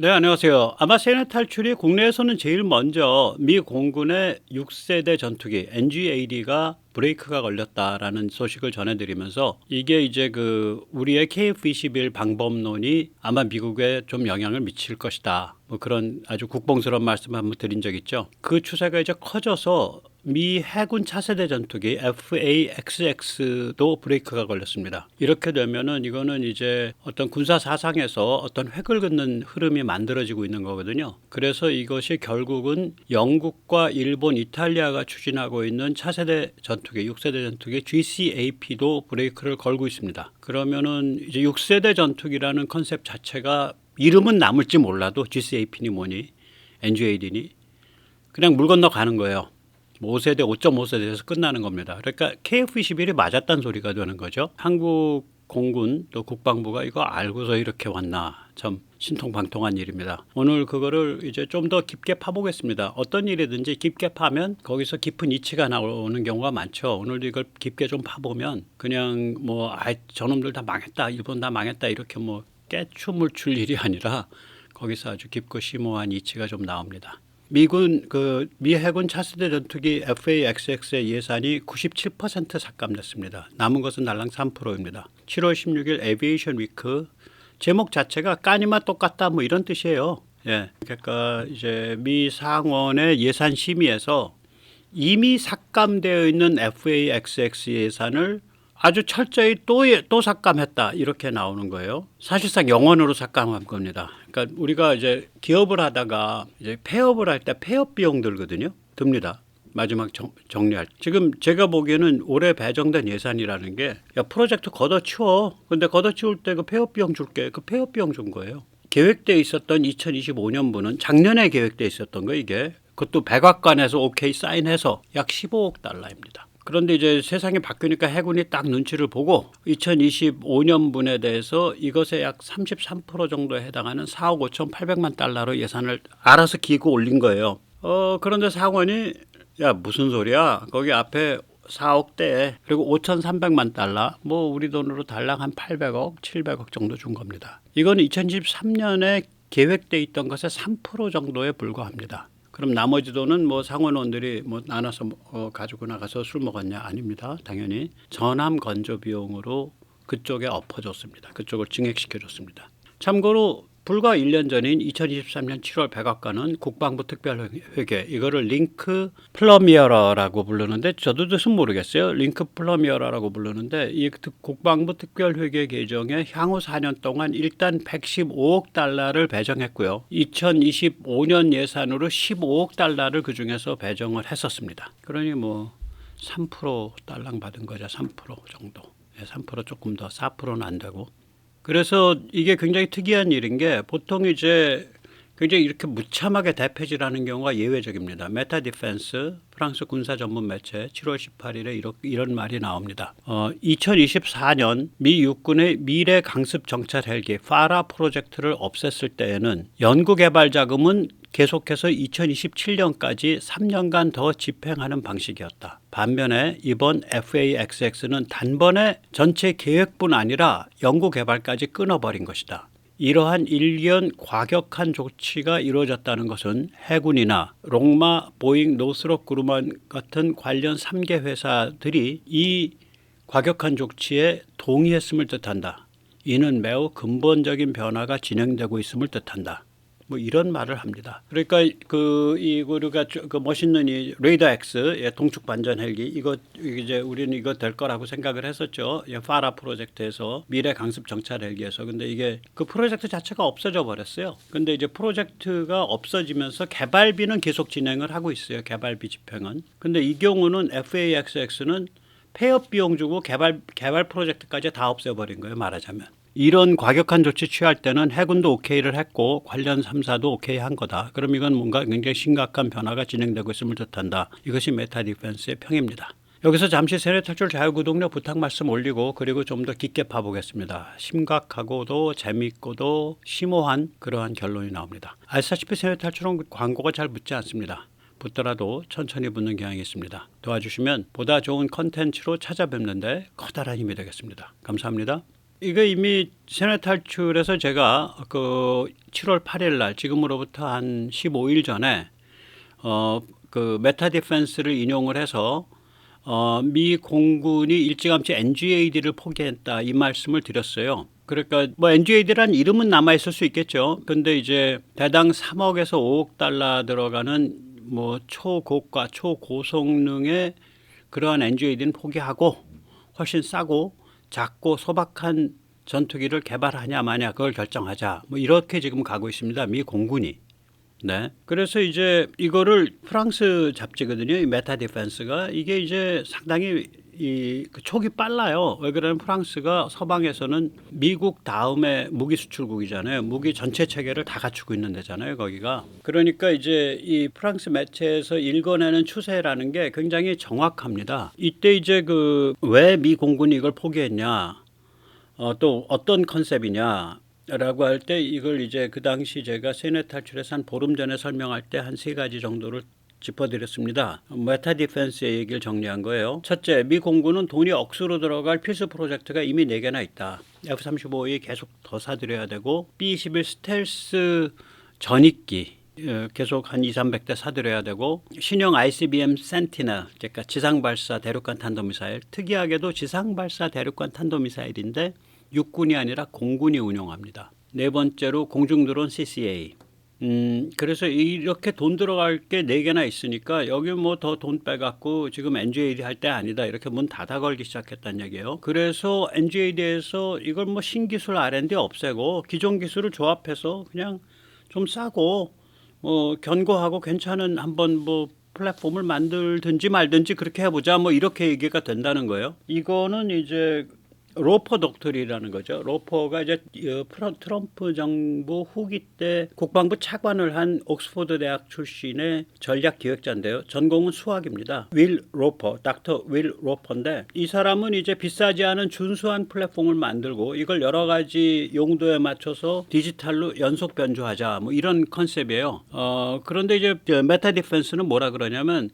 네, 안녕하세요. 아마 세네 탈출이 국내에서는 제일 먼저 미 공군의 6세대 전투기 NGAD가 브레이크가 걸렸다라는 소식을 전해드리면서 이게 이제 우리의 KF-21 방법론이 아마 미국에 좀 영향을 미칠 것이다. 뭐 그런 아주 국뽕스러운 말씀 한번 드린 적 있죠. 그 추세가 이제 커져서 미 해군 차세대 전투기 FA-XX도 브레이크가 걸렸습니다. 이렇게 되면은 이거는 이제 어떤 군사 사상에서 어떤 획을 긋는 흐름이 만들어지고 있는 거거든요. 그래서 이것이 결국은 영국과 일본, 이탈리아가 추진하고 있는 차세대 전투기, 6세대 전투기 GCAP도 브레이크를 걸고 있습니다. 그러면은 이제 6세대 전투기라는 컨셉 자체가 이름은 남을지 몰라도 GCAP니 뭐니 NGAD니 그냥 물 건너 가는 거예요. 5세대, 5.5세대에서 끝나는 겁니다. 그러니까 KF-21이 맞았다는 소리가 되는 거죠. 한국 공군 또 국방부가 이거 알고서 이렇게 왔나 참 신통방통한 일입니다. 오늘 그거를 이제 좀 더 깊게 파보겠습니다. 어떤 일이든지 깊게 파면 거기서 깊은 이치가 나오는 경우가 많죠. 오늘도 이걸 깊게 좀 파보면 그냥 저놈들 다 망했다, 일본 다 망했다 이렇게 뭐 깨춤을 출 일이 아니라 거기서 아주 깊고 심오한 이치가 좀 나옵니다. 미 해군 차세대 전투기 FA-XX의 예산이 97% 삭감됐습니다. 남은 것은 날랑 3%입니다. 7월 16일 에비에이션 위크 제목 자체가 까니마 똑같다 뭐 이런 뜻이에요. 예. 그러니까 이제 미 상원의 예산 심의에서 이미 삭감되어 있는 FA-XX 예산을 아주 철저히 또 삭감했다 이렇게 나오는 거예요. 사실상 영원으로 삭감한 겁니다. 그러니까 우리가 이제 기업을 하다가 이제 폐업을 할 때 폐업 비용 들거든요. 듭니다. 마지막 정리할 때. 지금 제가 보기에는 올해 배정된 예산이라는 게 야 프로젝트 걷어치워. 근데 걷어치울 때 그 폐업 비용 줄게. 그 폐업 비용 준 거예요. 계획돼 있었던 2025년분은 작년에 계획돼 있었던 거 이게 그것도 백악관에서 오케이 사인해서 약 15억 달러입니다. 그런데 이제 세상이 바뀌니까 해군이 딱 눈치를 보고 2025년분에 대해서 이것에 약 33% 정도에 해당하는 4억 5,800만 달러로 예산을 알아서 기고 올린 거예요. 그런데 상원이 야 무슨 소리야? 거기 앞에 4억대 그리고 5,300만 달러 뭐 우리 돈으로 달랑 한 800억, 700억 정도 준 겁니다. 이거는 2023년에 계획돼 있던 것의 3% 정도에 불과합니다. 그럼 나머지 돈은 뭐 상원원들이 뭐 나눠서 가지고 나가서 술 먹었냐? 아닙니다. 당연히 전함 건조 비용으로 그쪽에 엎어줬습니다. 그쪽을 증액시켜줬습니다. 참고로 불과 1년 전인 2023년 7월 백악관은 국방부 특별회계 이거를 링크 플러미어러라고 부르는데 저도 뜻은 모르겠어요. 링크 플러미어러라고 부르는데 이 국방부 특별회계 계정에 향후 4년 동안 일단 115억 달러를 배정했고요. 2025년 예산으로 15억 달러를 그중에서 배정을 했었습니다. 그러니 뭐 3% 달랑 받은 거죠. 3% 정도. 3% 조금 더 4%는 안 되고. 그래서 이게 굉장히 특이한 일인 게 보통 이제 굉장히 이렇게 무참하게 대패질하는 경우가 예외적입니다. 메타 디펜스 프랑스 군사 전문 매체 7월 18일에 이런 말이 나옵니다. 2024년 미 육군의 미래 강습 정찰 헬기 파라 프로젝트를 없앴을 때에는 연구개발 자금은 계속해서 2027년까지 3년간 더 집행하는 방식이었다. 반면에 이번 FA-XX는 단번에 전체 계획뿐 아니라 연구개발까지 끊어버린 것이다. 이러한 일견 과격한 조치가 이루어졌다는 것은 해군이나 롱마, 보잉, 노스롭 그루먼 같은 관련 3개 회사들이 이 과격한 조치에 동의했음을 뜻한다. 이는 매우 근본적인 변화가 진행되고 있음을 뜻한다. 뭐 이런 말을 합니다. 그러니까 우리가 멋있는 이 레이더 X 동축 반전 헬기 이거 이제 우리는 이거 될 거라고 생각을 했었죠. 파라 프로젝트에서 미래 강습 정찰 헬기에서 근데 이게 그 프로젝트 자체가 없어져 버렸어요. 근데 이제 프로젝트가 없어지면서 개발비는 계속 진행을 하고 있어요. 개발비 집행은. 근데 이 경우는 FA-XX는 폐업 비용 주고 개발 프로젝트까지 다 없애버린 거예요. 말하자면. 이런 과격한 조치 취할 때는 해군도 오케이를 했고 관련 3사도 오케이 한 거다. 그럼 이건 뭔가 굉장히 심각한 변화가 진행되고 있음을 뜻한다. 이것이 메타 디펜스의 평입니다. 여기서 잠시 세뇌 탈출 자유구독료 부탁 말씀 올리고 그리고 좀 더 깊게 파보겠습니다. 심각하고도 재미있고도 심오한 그러한 결론이 나옵니다. 아시다시피 세뇌 탈출은 광고가 잘 붙지 않습니다. 붙더라도 천천히 붙는 경향이 있습니다. 도와주시면 보다 좋은 컨텐츠로 찾아뵙는데 커다란 힘이 되겠습니다. 감사합니다. 이거 이미 세뇌 탈출에서 제가 그 7월 8일 날 지금으로부터 한 15일 전에 그 메타 디펜스를 인용을 해서 미 공군이 일찌감치 NGAD를 포기했다 이 말씀을 드렸어요. 그러니까 뭐 NGAD란 이름은 남아 있을 수 있겠죠. 근데 이제 대당 3억에서 5억 달러 들어가는 뭐 초고가 초고성능의 그러한 NGAD는 포기하고 훨씬 싸고 작고 소박한 전투기를 개발하냐 마냐 그걸 결정하자. 뭐 이렇게 지금 가고 있습니다. 미 공군이. 네. 그래서 이제 이거를 프랑스 잡지거든요. 이 메타 디펜스가 이게 이제 상당히 그 촉이 빨라요. 왜 그러냐면 프랑스가 서방에서는 미국 다음에 무기 수출국이잖아요. 무기 전체 체계를 다 갖추고 있는 데잖아요. 거기가. 그러니까 이제 이 프랑스 매체에서 읽어내는 추세라는 게 굉장히 정확합니다. 이때 이제 그 왜 미 공군이 이걸 포기했냐, 또 어떤 컨셉이냐. 라고 할 때 이걸 이제 그 당시 제가 세뇌 탈출에서 한 보름 전에 설명할 때 한 3가지 정도를 짚어드렸습니다. 메타 디펜스의 얘기를 정리한 거예요. 첫째, 미 공군은 돈이 억수로 들어갈 필수 프로젝트가 이미 4개나 있다. F-35에 계속 더 사들여야 되고 B-21 스텔스 전익기 계속 한 2,300대 사들여야 되고 신형 ICBM 센티넬, 그러니까 지상발사 대륙간 탄도미사일, 특이하게도 지상발사 대륙간 탄도미사일인데 육군이 아니라 공군이 운용합니다. 네 번째로 공중드론 CCA. 그래서 이렇게 돈 들어갈 게 4개나 있으니까 여기 뭐 더 돈 빼갖고 지금 NGAD 할 때 아니다 이렇게 문 닫아 걸기 시작했다는 얘기예요. 그래서 NGAD에서 이걸 뭐 신기술 R&D 없애고 기존 기술을 조합해서 그냥 좀 싸고 견고하고 괜찮은 한번 뭐 플랫폼을 만들든지 말든지 그렇게 해보자 뭐 이렇게 얘기가 된다는 거예요. 이거는 이제 로퍼 독트리라는 거죠. 로퍼가 이제 트럼프 정부 후기 때 국방부 차관을 한 옥스퍼드 대학 출신의 전략 기획자인데요. 전공은 수학입니다. 윌 로퍼, 닥터 윌 로퍼인데 이 사람은 이제 비싸지 않은 준수한 플랫폼을 만들고 이걸 여러 가지 용도에 맞춰서 디지털로 연속 변조하자 뭐 이런 컨셉이에요. 그런데 이제 메타 디펜스는 뭐라 그러냐면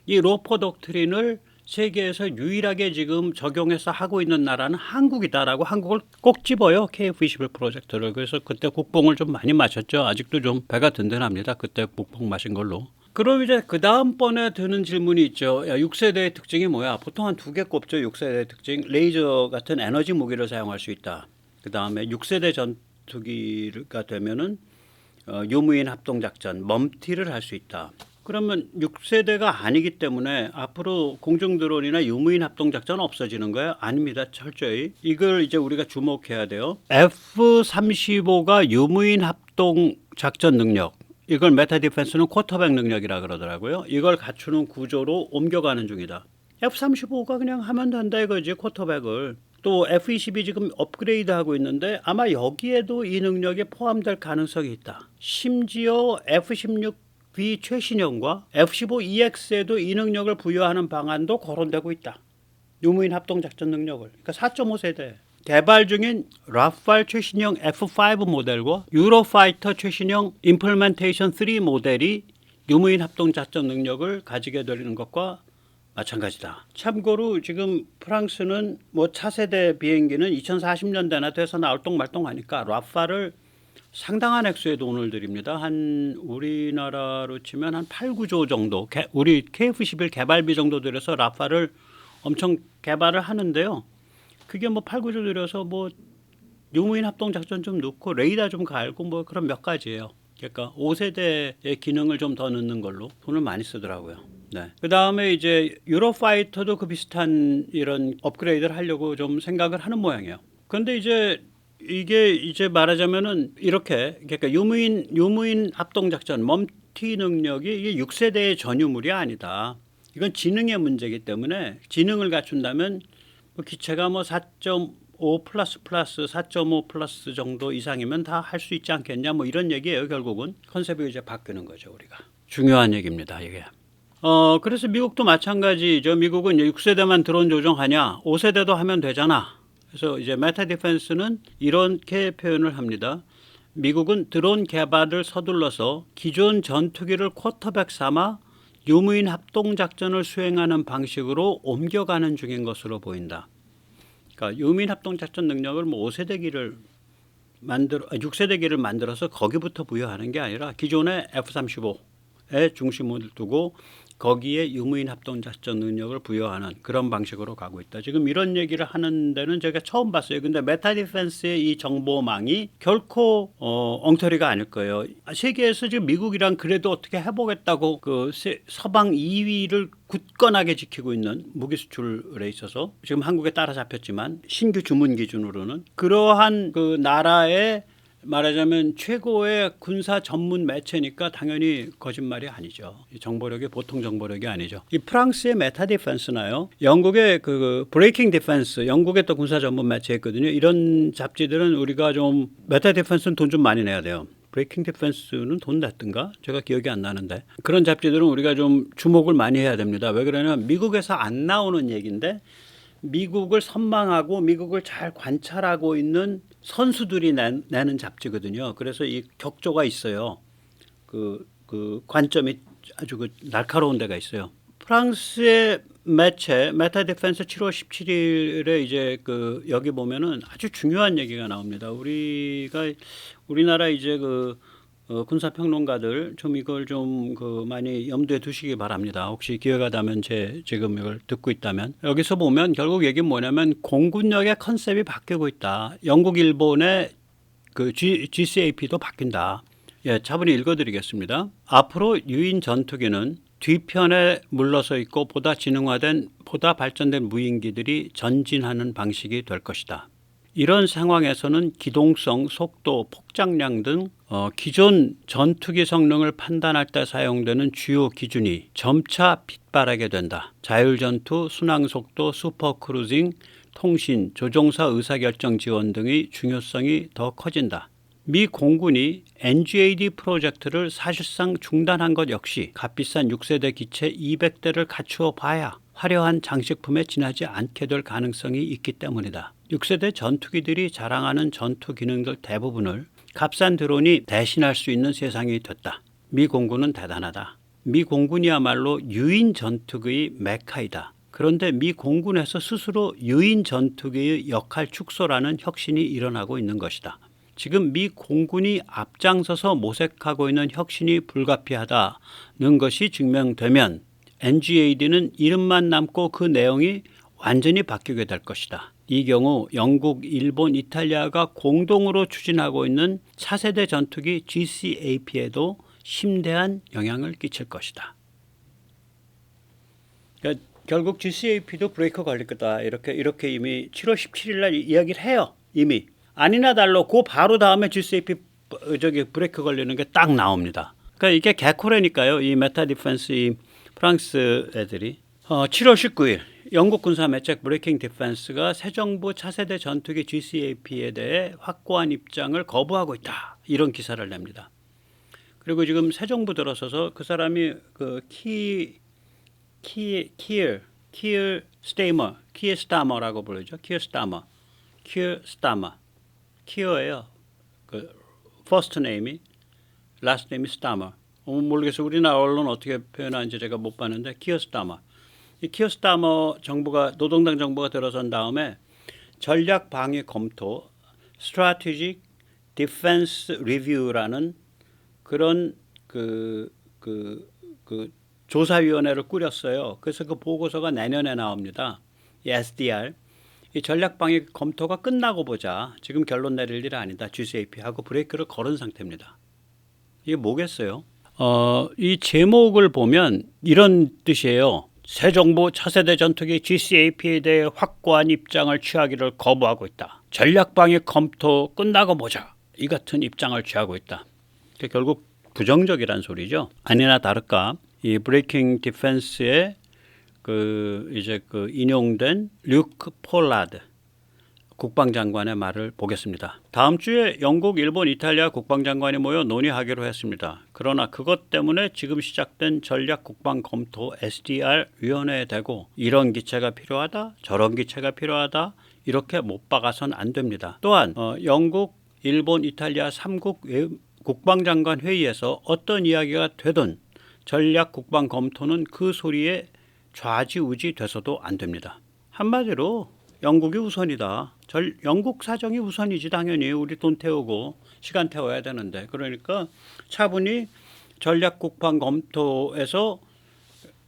이 로퍼 독트린을 세계에서 유일하게 지금 적용해서 하고 있는 나라는 한국이다라고 한국을 꼭 집어요. KF-21 프로젝트를. 그래서 그때 국뽕을 좀 많이 마셨죠. 아직도 좀 배가 든든합니다. 그때 국뽕 마신 걸로. 그럼 이제 그 다음번에 드는 질문이 있죠. 야, 6세대의 특징이 뭐야? 보통 한 2개 꼽죠. 6세대의 특징. 레이저 같은 에너지 무기를 사용할 수 있다. 그 다음에 6세대 전투기가 되면은 유무인 합동작전, 멈티를 할 수 있다. 그러면 6세대가 아니기 때문에 앞으로 공중드론이나 유무인 합동작전 없어지는 거예요? 아닙니다. 철저히. 이걸 이제 우리가 주목해야 돼요. F-35가 유무인 합동작전 능력. 이걸 메타 디펜스는 쿼터백 능력이라 그러더라고요. 이걸 갖추는 구조로 옮겨가는 중이다. F-35가 그냥 하면 된다 이거지, 쿼터백을. 또 F-22 지금 업그레이드하고 있는데 아마 여기에도 이 능력이 포함될 가능성이 있다. 심지어 F-16 V 최신형과 F-15EX에도 이 능력을 부여하는 방안도 거론되고 있다. 유무인 합동작전 능력을. 그러니까 4.5세대. 개발 중인 라팔 최신형 F5 모델과 유로파이터 최신형 임플멘테이션 3 모델이 유무인 합동작전 능력을 가지게 되는 것과 마찬가지다. 참고로 지금 프랑스는 뭐 차세대 비행기는 2040년대나 돼서 나올 똥말똥하니까 라팔을 상당한 액수의 돈을 들입니다. 한 우리나라로 치면 한 8, 9조 정도. 우리 KF-11 개발비 정도 들여서 라팔을 엄청 개발을 하는데요. 그게 뭐 8, 9조 들여서 뭐 유무인 합동 작전 좀 넣고 레이더 좀 갈고 뭐 그런 몇 가지예요. 그러니까 5세대의 기능을 좀 더 넣는 걸로 돈을 많이 쓰더라고요. 네. 그다음에 이제 유로파이터도 그 비슷한 이런 업그레이드를 하려고 좀 생각을 하는 모양이에요. 그런데 이게 이제 말하자면은 이렇게 그러니까 유무인 합동작전 멈티 능력이 이게 6세대의 전유물이 아니다. 이건 지능의 문제이기 때문에 지능을 갖춘다면 뭐 기체가 뭐 4.5 플러스 4.5 플러스 정도 이상이면 다 할 수 있지 않겠냐 뭐 이런 얘기예요. 결국은 컨셉이 이제 바뀌는 거죠. 우리가 중요한 얘기입니다. 이게. 그래서 미국도 마찬가지죠. 미국은 6세대만 드론 조종하냐 5세대도 하면 되잖아. 그래서 이제 메타 디펜스는 이렇게 표현을 합니다. 미국은 드론 개발을 서둘러서 기존 전투기를 쿼터백 삼아 유무인 합동작전을 수행하는 방식으로 옮겨가는 중인 것으로 보인다. 그러니까 유민 합동 작전 능력을 뭐 5세대기를 6세대기를 만들어서 거기부터 부여하는 게 아니라 기존의 F-35에 중심을 두고 거기에 유무인 합동 작전 능력을 부여하는 그런 방식으로 가고 있다. 지금 이런 얘기를 하는 데는 제가 처음 봤어요. 근데 메타 디펜스의 이 정보망이 결코 엉터리가 아닐 거예요. 세계에서 지금 미국이랑 그래도 어떻게 해보겠다고 그 서방 2위를 굳건하게 지키고 있는 무기 수출에 있어서 지금 한국에 따라잡혔지만 신규 주문 기준으로는 그러한 그 나라의 말하자면 최고의 군사 전문 매체니까 당연히 거짓말이 아니죠. 이 정보력이 보통 정보력이 아니죠. 이 프랑스의 메타 디펜스나요, 영국의 그 브레이킹 디펜스, 영국의 또 군사 전문 매체였거든요. 이런 잡지들은 우리가 좀 메타 디펜스는 돈 좀 많이 내야 돼요. 브레이킹 디펜스는 돈 냈던가? 제가 기억이 안 나는데 그런 잡지들은 우리가 좀 주목을 많이 해야 됩니다. 왜 그러냐면 미국에서 안 나오는 얘기인데 미국을 선망하고 미국을 잘 관찰하고 있는 선수들이 내는 잡지거든요. 그래서 이 격조가 있어요. 그 관점이 아주 그 날카로운 데가 있어요. 프랑스의 매체 메타 디펜스 7월 17일에 이제 그 여기 보면은 아주 중요한 얘기가 나옵니다. 우리나라 이제 그 군사 평론가들 좀 이걸 좀 그 많이 염두에 두시기 바랍니다. 혹시 기회가 되면 지금 이걸 듣고 있다면 여기서 보면 결국 얘기는 뭐냐면 공군력의 컨셉이 바뀌고 있다. 영국, 일본의 그 GCAP도 바뀐다. 예, 차분히 읽어드리겠습니다. 앞으로 유인 전투기는 뒤편에 물러서 있고 보다 지능화된, 보다 발전된 무인기들이 전진하는 방식이 될 것이다. 이런 상황에서는 기동성, 속도, 폭장량 등 기존 전투기 성능을 판단할 때 사용되는 주요 기준이 점차 빗바라게 된다. 자율전투, 순항속도, 슈퍼크루징, 통신, 조종사 의사결정 지원 등의 중요성이 더 커진다. 미 공군이 NGAD 프로젝트를 사실상 중단한 것 역시 값비싼 6세대 기체 200대를 갖추어 봐야 화려한 장식품에 지나지 않게 될 가능성이 있기 때문이다. 6세대 전투기들이 자랑하는 전투 기능들 대부분을 값싼 드론이 대신할 수 있는 세상이 됐다. 미 공군은 대단하다. 미 공군이야말로 유인 전투기의 메카이다. 그런데 미 공군에서 스스로 유인 전투기의 역할 축소라는 혁신이 일어나고 있는 것이다. 지금 미 공군이 앞장서서 모색하고 있는 혁신이 불가피하다는 것이 증명되면 NGAD는 이름만 남고 그 내용이 완전히 바뀌게 될 것이다. 이 경우 영국, 일본, 이탈리아가 공동으로 추진하고 있는 차세대 전투기 GCAP에도 심대한 영향을 끼칠 것이다. 그러니까 결국 GCAP도 브레이크 걸릴 거다. 이렇게 이미 7월 17일 날 이야기를 해요. 이미. 아니나 달로 그 바로 다음에 GCAP 브레이크 걸리는 게 딱 나옵니다. 그러니까 이게 개코레니까요. 이 메타 디펜스 이 프랑스 애들이 7월 19일 영국 군사 매체 브레이킹 디펜스가 새 정부 차세대 전투기 GCAP에 대해 확고한 입장을 거부하고 있다. 이런 기사를 냅니다. 그리고 지금 새 정부 들어서서 그 사람이 그 키르 스타머라고 부르죠. 키르 스타머. 키어예요. 그 퍼스트 네임이, 라스트 네임이 스타머. 모르겠어요. 우리나라 언론 어떻게 표현하는지 제가 못 봤는데 키어 스타머. 이 키어 스타머 정부가 노동당 정부가 들어선 다음에 전략 방위 검토, Strategic Defense Review라는 그런 그 조사위원회를 꾸렸어요. 그래서 그 보고서가 내년에 나옵니다. 이 SDR. 이 전략방위 검토가 끝나고 보자. 지금 결론 내릴 일 아니다. GCAP하고 브레이크를 걸은 상태입니다. 이게 뭐겠어요? 이 제목을 보면 이런 뜻이에요. 새 정부 차세대 전투기 GCAP에 대해 확고한 입장을 취하기를 거부하고 있다. 전략방위 검토 끝나고 보자. 이 같은 입장을 취하고 있다. 결국 부정적이란 소리죠. 아니나 다를까 이 브레이킹 디펜스의 인용된 류크 폴라드 국방장관의 말을 보겠습니다. 다음 주에 영국, 일본, 이탈리아 국방장관이 모여 논의하기로 했습니다. 그러나 그것 때문에 지금 시작된 전략 국방 검토 SDR 위원회에 대고 이런 기체가 필요하다, 저런 기체가 필요하다 이렇게 못 박아선 안 됩니다. 또한 영국, 일본, 이탈리아 3국 국방장관 회의에서 어떤 이야기가 되든 전략 국방 검토는 그 소리에 좌지우지 돼서도 안 됩니다. 한마디로 영국이 우선이다. 영국 사정이 우선이지 당연히 우리 돈 태우고 시간 태워야 되는데 그러니까 차분히 전략 국방 검토에서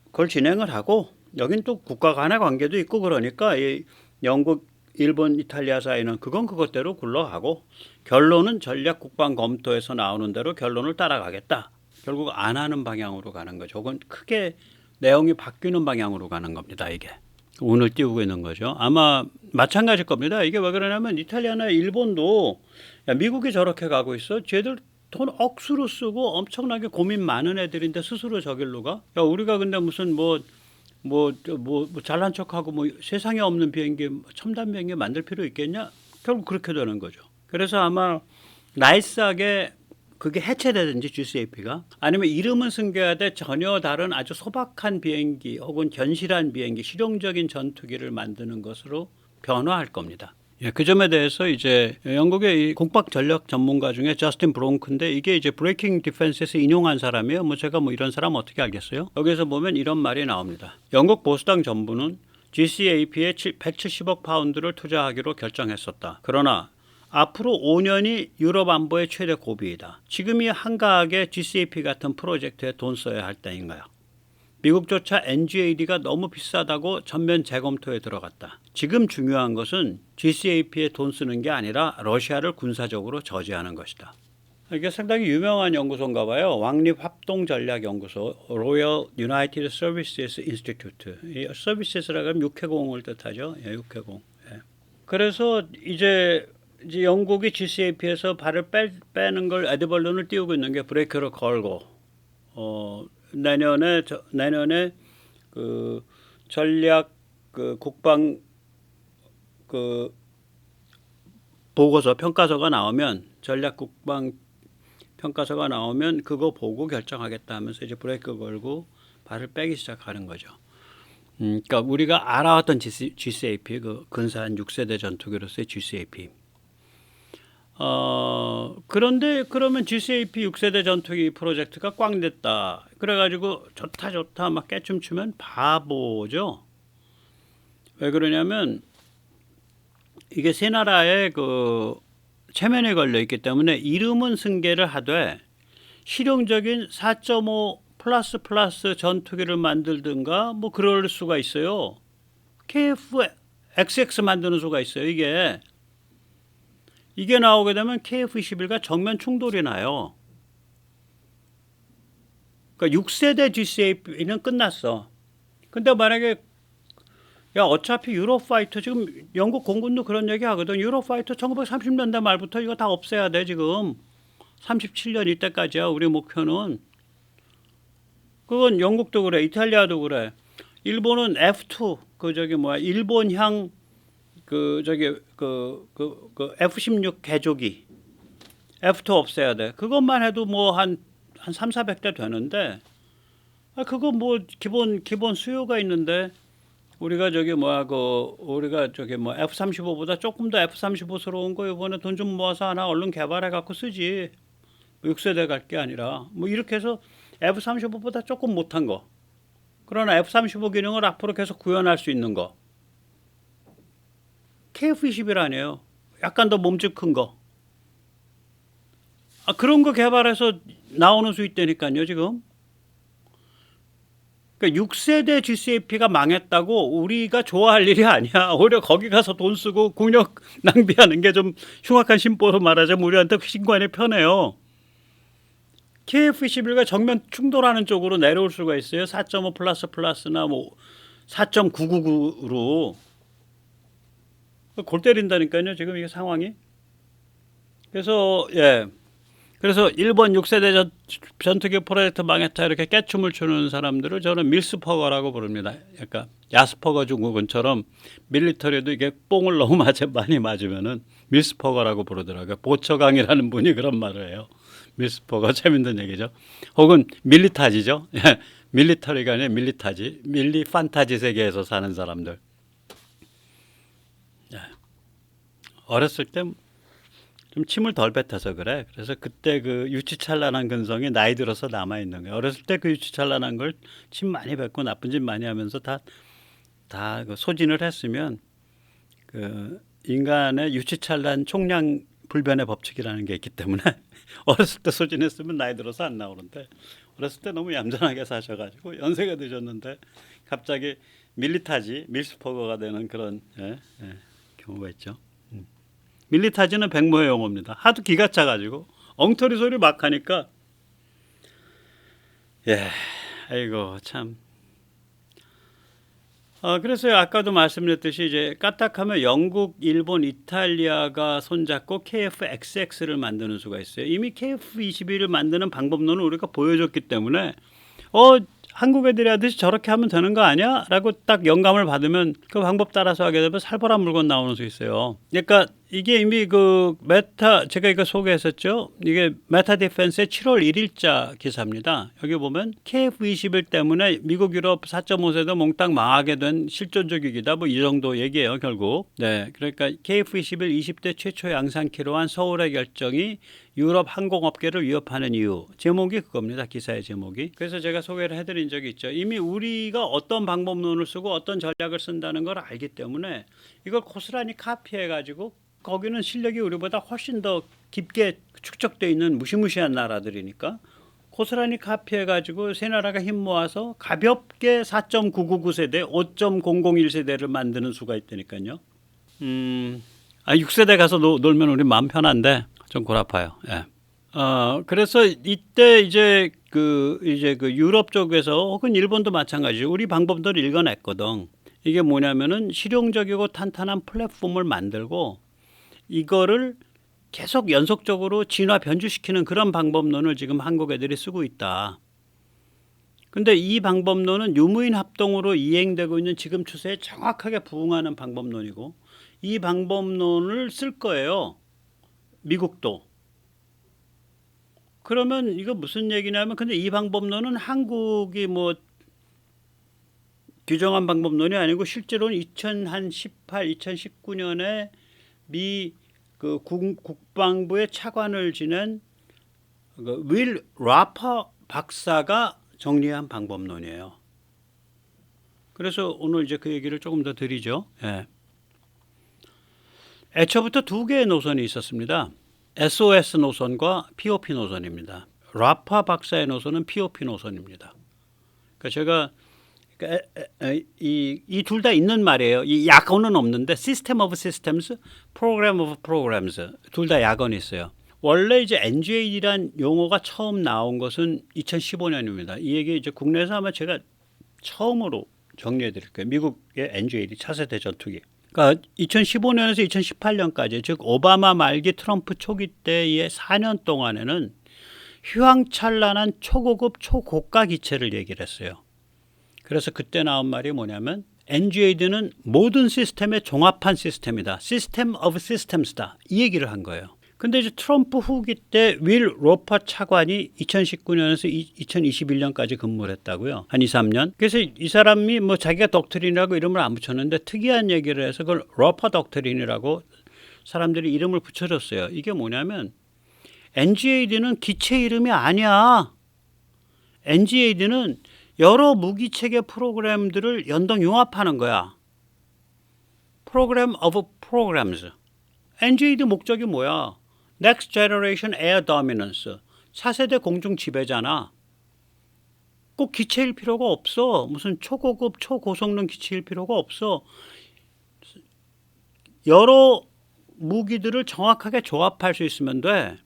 그걸 진행을 하고 여긴 또 국가 간의 관계도 있고 그러니까 이 영국, 일본, 이탈리아 사이는 그건 그것대로 굴러가고 결론은 전략 국방 검토에서 나오는 대로 결론을 따라가겠다. 결국 안 하는 방향으로 가는 거죠. 그건 크게 내용이 바뀌는 방향으로 가는 겁니다. 이게 운을 띄우고 있는 거죠. 아마 마찬가지일 겁니다. 이게 왜 그러냐면 이탈리아나 일본도 야, 미국이 저렇게 가고 있어. 쟤들 돈 억수로 쓰고 엄청나게 고민 많은 애들인데 스스로 저길로 가? 야, 우리가 근데 무슨 잘난 척하고 뭐 세상에 없는 비행기 첨단 비행기 만들 필요 있겠냐? 결국 그렇게 되는 거죠. 그래서 아마 나이스하게 그게 해체되든지 GCAP가 아니면 이름은 숨겨야 돼 전혀 다른 아주 소박한 비행기 혹은 견실한 비행기 실용적인 전투기를 만드는 것으로 변화할 겁니다. 예, 그 점에 대해서 이제 영국의 이 국방 전략 전문가 중에 저스틴 브롱크인데 이게 이제 브레이킹 디펜스에서 인용한 사람이에요. 뭐 제가 뭐 이런 사람 어떻게 알겠어요? 여기서 보면 이런 말이 나옵니다. 영국 보수당 정부는 GCAP에 170억 파운드를 투자하기로 결정했었다. 그러나 앞으로 5년이 유럽 안보의 최대 고비이다. 지금이 한가하게 GCAP 같은 프로젝트에 돈 써야 할 때인가요? 미국조차 NGAD가 너무 비싸다고 전면 재검토에 들어갔다. 지금 중요한 것은 GCAP에 돈 쓰는 게 아니라 러시아를 군사적으로 저지하는 것이다. 이게 상당히 유명한 연구소인가 봐요. 왕립합동전략연구소 Royal United Services Institute. 이 서비스라고 하면 육해공을 뜻하죠. 예, 육해공. 예. 그래서 이제 영국이 GCAP에서 발을 빼는 걸 에드벌룬을 띄우고 있는 게 브레이크를 걸고 내년에 그 전략 그 국방 그 보고서 평가서가 나오면 전략 국방 평가서가 나오면 그거 보고 결정하겠다 하면서 이제 브레이크 걸고 발을 빼기 시작하는 거죠. 그러니까 우리가 알아왔던 GCAP 그 근사한 6세대 전투기로서의 GCAP. 그런데 그러면 GCAP 6세대 전투기 프로젝트가 꽝 됐다. 그래가지고 좋다 막 깨춤추면 바보죠. 왜 그러냐면 이게 세 나라의 그 체면에 걸려 있기 때문에 이름은 승계를 하되 실용적인 4.5 플러스 전투기를 만들든가 뭐 그럴 수가 있어요. KF-XX 만드는 수가 있어요. 이게 나오게 되면 KF-21과 정면 충돌이 나요. 그러니까 6세대 GCAP는 끝났어. 근데 만약에 야 어차피 유로파이터 지금 영국 공군도 그런 얘기 하거든. 유로파이터 1930년대 말부터 이거 다 없애야 돼 지금. 37년 이때까지야 우리 목표는. 그건 영국도 그래. 이탈리아도 그래. 일본은 F2 일본향 F-16 개조기 F2 없애야 돼. 그것만 해도 뭐 한 3,400대 되는데 그거 뭐 기본 수요가 있는데 우리가 F-35보다 조금 더 F-35스러운 거 이번에 돈 좀 모아서 하나 얼른 개발해 갖고 쓰지. 6세대 갈 게 아니라 뭐 이렇게 해서 F-35보다 조금 못한 거. 그러나 F-35 기능을 앞으로 계속 구현할 수 있는 거. KF-21 아니에요. 약간 더 몸집 큰 거. 그런 거 개발해서 나오는 수 있다니까요, 지금. 그러니까 6세대 GCAP가 망했다고 우리가 좋아할 일이 아니야. 오히려 거기 가서 돈 쓰고 국력 낭비하는 게 좀 흉악한 심보로 말하자면 우리한테 신관이 편해요. KF-21과 정면 충돌하는 쪽으로 내려올 수가 있어요. 4.5 플러스나 뭐 4.999로. 골 때린다니까요, 지금 이게 상황이. 그래서 일본 6세대 전투기 프로젝트 망했다 이렇게 깨춤을 추는 사람들을 저는 밀스퍼거라고 부릅니다. 약간 야스퍼거 증후군처럼 밀리터리도 이게 뽕을 너무 많이 맞으면은 밀스퍼거라고 부르더라고요. 보처강이라는 분이 그런 말을 해요. 밀스퍼거 재밌는 얘기죠. 혹은 밀리타지죠. 밀리터리가 아니라 밀리타지. 밀리 판타지 세계에서 사는 사람들. 어렸을 때 좀 침을 덜 뱉어서 그래. 그래서 그때 그 유치찬란한 근성이 나이 들어서 남아 있는 거예요. 어렸을 때 그 유치찬란한 걸 침 많이 뱉고 나쁜 짓 많이 하면서 다 그 소진을 했으면 그 인간의 유치찬란 총량 불변의 법칙이라는 게 있기 때문에 어렸을 때 소진했으면 나이 들어서 안 나오는데 어렸을 때 너무 얌전하게 사셔가지고 연세가 드셨는데 갑자기 밀리타지 밀스퍼거가 되는 그런 경우가 있죠. 밀리타지는 백모의 용어입니다. 하도 기가 차가지고 엉터리 소리 막 하니까 아이고 참. 그래서 아까도 말씀드렸듯이 이제 까딱하면 영국, 일본, 이탈리아가 손잡고 KF-XX를 만드는 수가 있어요. 이미 KF-21을 만드는 방법론을 우리가 보여줬기 때문에 한국 애들이 하듯이 저렇게 하면 되는 거 아니야? 라고 딱 영감을 받으면 그 방법 따라서 하게 되면 살벌한 물건 나오는 수 있어요. 그러니까 이게 이미 제가 이거 소개했었죠. 이게 메타 디펜스의 7월 1일자 기사입니다. 여기 보면 KF-21 때문에 미국 유럽 4.5세대 몽땅 망하게 된 실존적 위기다. 뭐 이 정도 얘기예요, 결국. 네. 그러니까 KF-21 20대 최초 양산키로 한 서울의 결정이 유럽 항공업계를 위협하는 이유. 제목이 그겁니다. 기사의 제목이. 그래서 제가 소개를 해드린 적이 있죠. 이미 우리가 어떤 방법론을 쓰고 어떤 전략을 쓴다는 걸 알기 때문에 이걸 고스란히 카피해가지고 거기는 실력이 우리보다 훨씬 더 깊게 축적되어 있는 무시무시한 나라들이니까 고스란히 카피해가지고 세 나라가 힘 모아서 가볍게 4.999세대, 5.001세대를 만드는 수가 있다니까요. 6세대 가서 놀면 우리 마음 편한데 좀 골 아파요. 예. 그래서 이때 이제 그 유럽 쪽에서 혹은 일본도 마찬가지죠. 우리 방법들을 읽어냈거든. 이게 뭐냐면은 실용적이고 탄탄한 플랫폼을 만들고 이거를 계속 연속적으로 진화 변주시키는 그런 방법론을 지금 한국 애들이 쓰고 있다. 근데 이 방법론은 유무인 합동으로 이행되고 있는 지금 추세에 정확하게 부응하는 방법론이고 이 방법론을 쓸 거예요. 미국도. 그러면 이거 무슨 얘기냐면 근데 이 방법론은 한국이 뭐 규정한 방법론이 아니고 실제로는 2018, 2019년에 미 국방부의 차관을 지낸 윌 라퍼 박사가 정리한 방법론이에요. 그래서 오늘 이제 그 얘기를 조금 더 드리죠. 애초부터 두 개의 노선이 있었습니다. SOS 노선과 POP 노선입니다. 라파 박사의 노선은 POP 노선입니다. 그러니까 제가 이 둘 다 있는 말이에요. 이 약어는 없는데 System of Systems, Program of Programs 둘 다 약어는 있어요. 원래 이제 NGAD란 용어가 처음 나온 것은 2015년입니다. 이 얘기 이제 국내에서 아마 제가 처음으로 정리해 드릴게요. 미국의 NGAD 차세대 전투기. 그러니까 2015년에서 2018년까지 즉 오바마 말기 트럼프 초기 때의 4년 동안에는 휘황찬란한 초고급 초고가 기체를 얘기를 했어요. 그래서 그때 나온 말이 뭐냐면 NGAD는 모든 시스템의 종합한 시스템이다. System of Systems다. 이 얘기를 한 거예요. 근데 이제 트럼프 후기 때 윌 로퍼 차관이 2019년에서 2021년까지 근무를 했다고요. 한 2, 3년. 그래서 이 사람이 뭐 자기가 덕트린이라고 이름을 안 붙였는데 특이한 얘기를 해서 그걸 로퍼 덕트린이라고 사람들이 이름을 붙여줬어요. 이게 뭐냐면 NGAD는 기체 이름이 아니야. NGAD는 여러 무기체계 프로그램들을 연동 융합하는 거야. Program of Programs. NGAD 목적이 뭐야? Next Generation Air Dominance. 4세대 공중 지배잖아. 꼭 기체일 필요가 없어. 무슨 초고급 초고성능 기체일 필요가 없어. 여러 무기들을 정확하게 조합할 수 있으면 돼.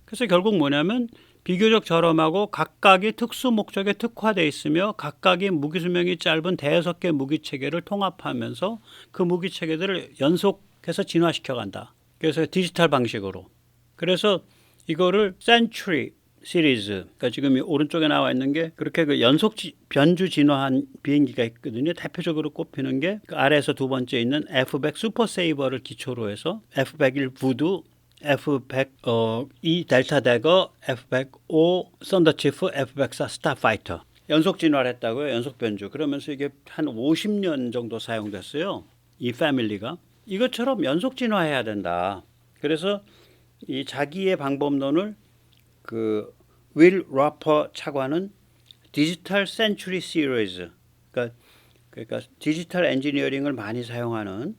그래서 결국 뭐냐면 비교적 저렴하고 각각이 특수 목적에 특화되어 있으며 각각이 무기 수명이 짧은 대여섯 개 무기 체계를 통합하면서 그 무기 체계들을 연속해서 진화시켜 간다. 그래서 디지털 방식으로. 그래서 이거를 센츄리 시리즈, 그러니까 지금 오른쪽에 나와 있는 게 그렇게 그 연속 변주 진화한 비행기가 있거든요. 대표적으로 꼽히는 게 그 아래에서 두 번째 있는 F-100 슈퍼 세이버를 기초로 해서 F-101 부두, F-102 델타 대거, F-105 썬더치프, F-104 스타파이터 연속 진화를 했다고요. 연속 변주. 그러면서 이게 한 50년 정도 사용됐어요. 이 패밀리가. 이것처럼 연속 진화해야 된다. 그래서 이 자기의 방법론을 그 윌 라퍼 차관은 디지털 센츄리 시리즈, 그러니까 디지털 엔지니어링을 많이 사용하는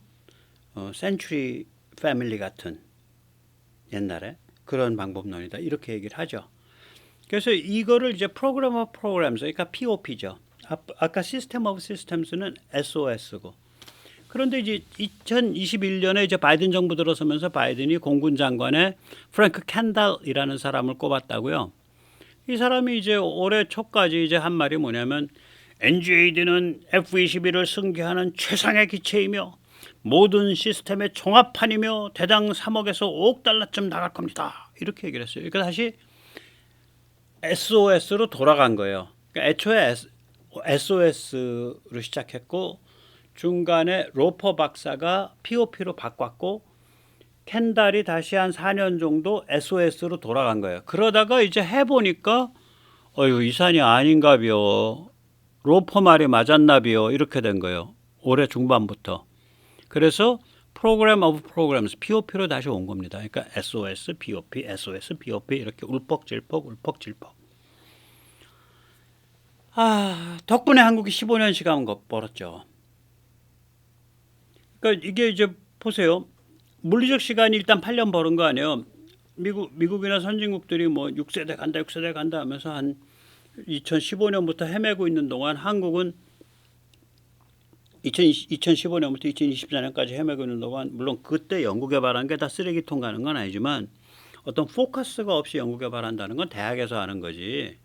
센츄리 패밀리 같은 옛날에 그런 방법론이다 이렇게 얘기를 하죠. 그래서 이거를 이제 프로그램 오브 프로그램스 그러니까 POP죠. 아까 시스템 오브 시스템스는 SOS고. 그런데 이제 2021년에 이제 바이든 정부 들어서면서 바이든이 공군 장관에 프랭크 캔달이라는 사람을 꼽았다고요. 이 사람이 이제 올해 초까지 이제 한 말이 뭐냐면 NGAD는 F-21을 승계하는 최상의 기체이며 모든 시스템의 종합판이며 대당 3억에서 5억 달러쯤 나갈 겁니다. 이렇게 얘기를 했어요. 그러니까 다시 SOS로 돌아간 거예요. 그러니까 애초에 SOS로 시작했고 중간에 로퍼 박사가 POP로 바꿨고 캔달이 다시 한 4년 정도 SOS로 돌아간 거예요. 그러다가 이제 해보니까 이 산이 아닌가비요. 로퍼 말이 맞았나비요. 이렇게 된 거예요. 올해 중반부터. 그래서 프로그램 오브 프로그램스 POP로 다시 온 겁니다. 그러니까 SOS, POP, SOS, POP 이렇게 울퍽질퍽 울퍽질퍽. 덕분에 한국이 15년 시간 벌었죠. 그러니까 이게 이제 보세요. 물리적 시간이 일단 8년 벌은 거 아니에요. 미국이나 선진국들이 뭐 6세대 간다, 6세대 간다 하면서 한 2015년부터 헤매고 있는 동안 한국은 2015년부터 2024년까지 헤매고 있는 동안 물론 그때 연구개발한 게 다 쓰레기통 가는 건 아니지만 어떤 포커스가 없이 연구개발한다는 건 대학에서 하는 거지.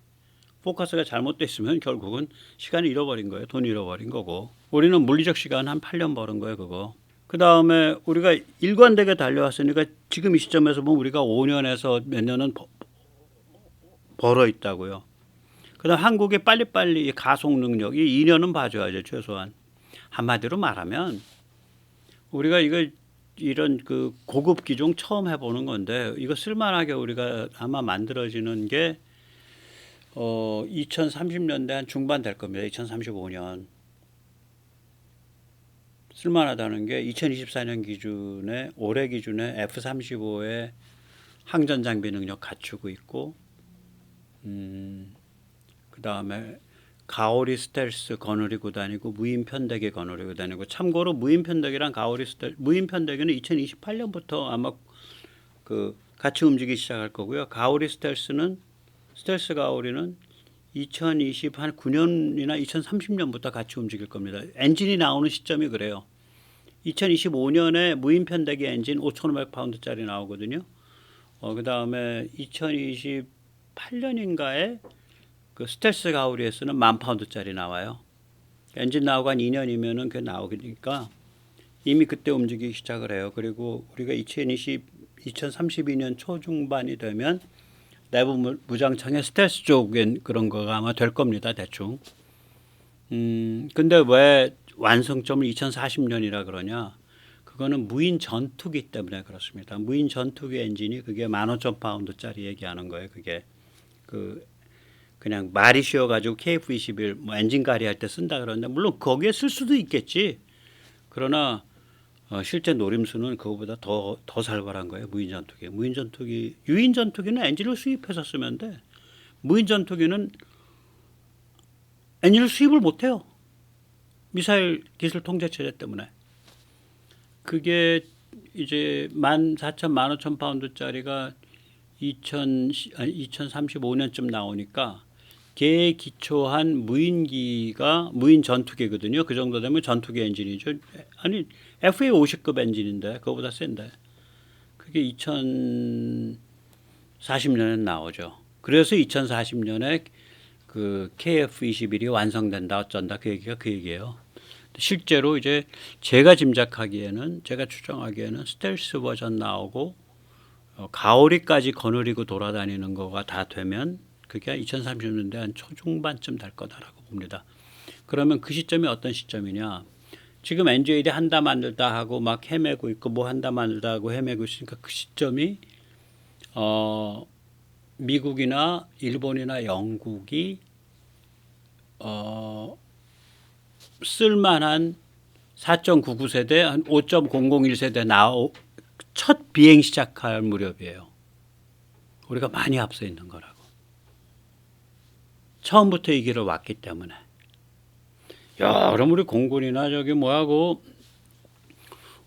포커스가 잘못돼 있으면 결국은 시간을 잃어버린 거예요. 돈 잃어버린 거고. 우리는 물리적 시간 한 8년 벌은 거예요. 그거. 그 다음에 우리가 일관되게 달려왔으니까 지금 이 시점에서 보면 우리가 5년에서 몇 년은 벌어 있다고요. 그 다음 한국의 빨리빨리 가속 능력이 2년은 봐줘야죠. 최소한. 한마디로 말하면 우리가 이런 그 고급 기종 처음 해보는 건데 이거 쓸만하게 우리가 아마 만들어지는 게 2030년대 한 중반 될 겁니다. 2035년. 쓸만하다는 게 2024년 기준에 올해 기준에 F-35의 항전 장비 능력 갖추고 있고 그 다음에 가오리 스텔스 거느리고 다니고 무인 편대기 거느리고 다니고 참고로 무인 편대기랑 무인 편대기는 2028년부터 아마 그 같이 움직이기 시작할 거고요. 가오리 스텔스 가오리는 2029년이나 2030년부터 같이 움직일 겁니다. 엔진이 나오는 시점이 그래요. 2025년에 무인 편대기 엔진 5,500파운드짜리 나오거든요. 그 다음에 2028년인가에 그 스텔스 가오리에서는 10,000파운드짜리 나와요. 엔진 나오고 한 2년이면은 그게 나오니까 이미 그때 움직이기 시작을 해요. 그리고 우리가 2032년 초중반이 되면 내부 무장창의 스텔스 쪽엔 그런 거가 아마 될 겁니다. 대충. 근데 왜 완성점을 2040년이라 그러냐? 그거는 무인 전투기 때문에 그렇습니다. 무인 전투기 엔진이 그게 15,000파운드짜리 얘기하는 거예요. 그게 그냥 말이 쉬워가지고 KF-21 뭐 엔진 가리 할 때 쓴다 그러는데 물론 거기에 쓸 수도 있겠지. 그러나 실제 노림수는 그거보다 더 살벌한 거예요. 무인 전투기. 유인 전투기는 엔진을 수입해서 쓰면 돼. 무인 전투기는 엔진을 수입을 못해요. 미사일 기술 통제 체제 때문에. 그게 이제 14,000, 15,000파운드짜리가 2035년쯤 나오니까 걔에 기초한 무인 전투기거든요. 그 정도 되면 전투기 엔진이죠. 아니 FA50급 엔진인데 그거보다 센데 그게 2040년에 나오죠. 그래서 2040년에 그 KF-21이 완성된다 어쩐다 그 얘기가 그 얘기예요. 실제로 이제 제가 추정하기에는 스텔스 버전 나오고 가오리까지 거느리고 돌아다니는 거가 다 되면 그게 2030년대 한 초중반쯤 될 거다라고 봅니다. 그러면 그 시점이 어떤 시점이냐? 지금 NGAD 한다 만들다 하고 막 헤매고 있고 뭐 한다 만들다 하고 헤매고 있으니까 그 시점이 미국이나 일본이나 영국이 쓸만한 4.99세대 한 5.001세대 첫 비행 시작할 무렵이에요. 우리가 많이 앞서 있는 거라고. 처음부터 이 길을 왔기 때문에. 야, 그럼 우리 공군이나 저기 뭐하고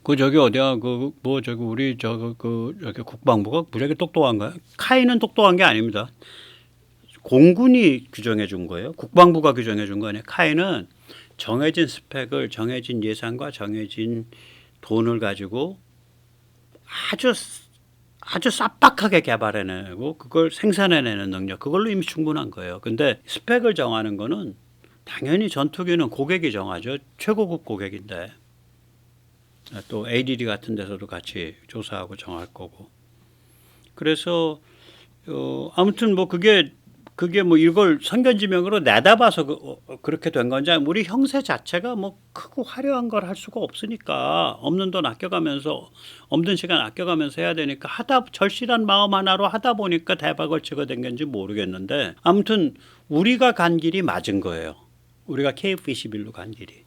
그 저기 어디야 그 뭐 저기 우리 저기 국방부가 무지하게 똑똑한가요? 카이는 똑똑한 게 아닙니다. 공군이 규정해 준 거예요. 국방부가 규정해 준 거 아니에요. 카이는 정해진 스펙을 정해진 예산과 정해진 돈을 가지고 아주 쌈박하게 개발해내고 그걸 생산해내는 능력 그걸로 이미 충분한 거예요. 근데 스펙을 정하는 거는 당연히 전투기는 고객이 정하죠. 최고급 고객인데 또 ADD 같은 데서도 같이 조사하고 정할 거고. 그래서 아무튼 뭐 그게 뭐 이걸 선견지명으로 내다봐서 그렇게 된 건지 우리 형세 자체가 뭐 크고 화려한 걸 할 수가 없으니까 없는 돈 아껴가면서 없는 시간 아껴가면서 해야 되니까 절실한 마음 하나로 하다 보니까 대박을 치게 된 건지 모르겠는데 아무튼 우리가 간 길이 맞은 거예요. 우리가 KF-21로 간 길이.